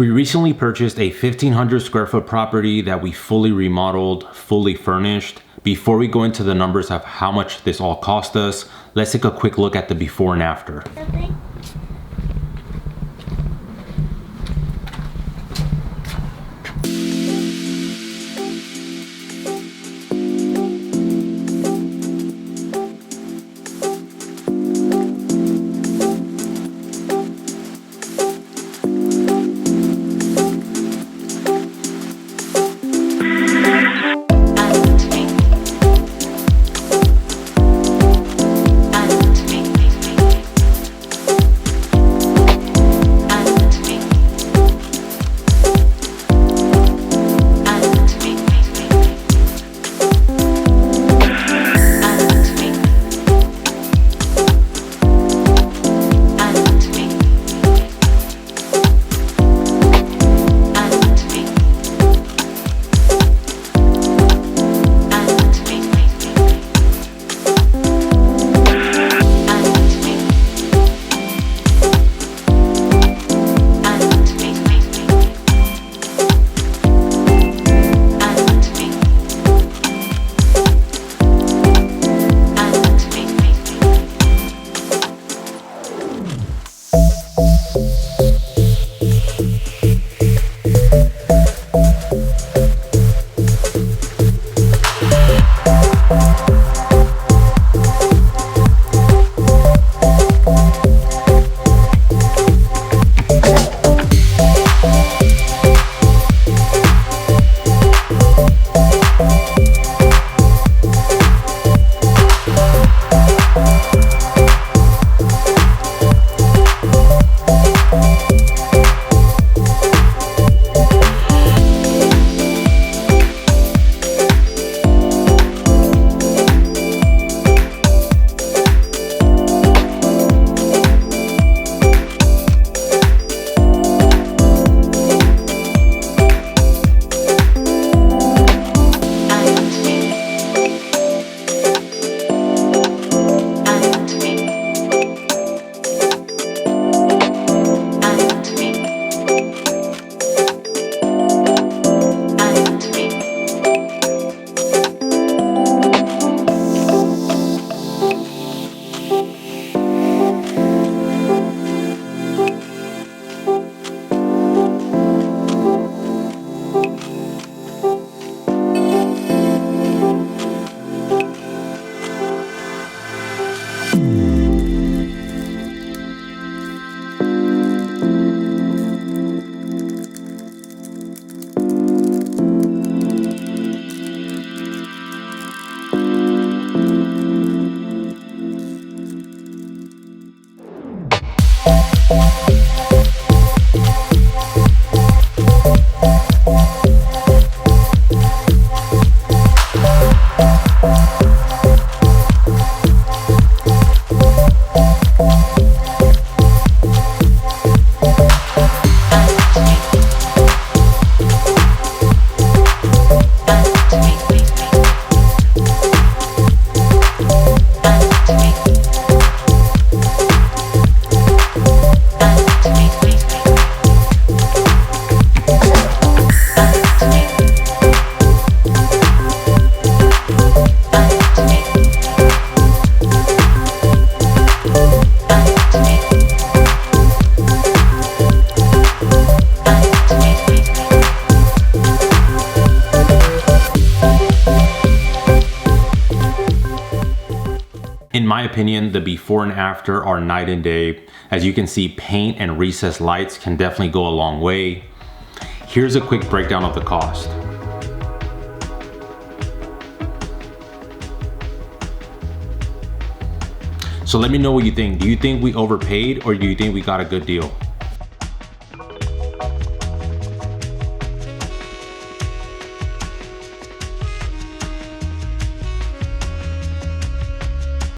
We recently purchased a 1,500 square foot property that we fully remodeled, fully furnished. Before we go into the numbers of how much this all cost us, let's take a quick look at the before and after. Okay. In my opinion, the before and after are night and day. As you can see, paint and recessed lights can definitely go a long way. Here's a quick breakdown of the cost. So let me know what you think. Do you think we overpaid or do you think we got a good deal?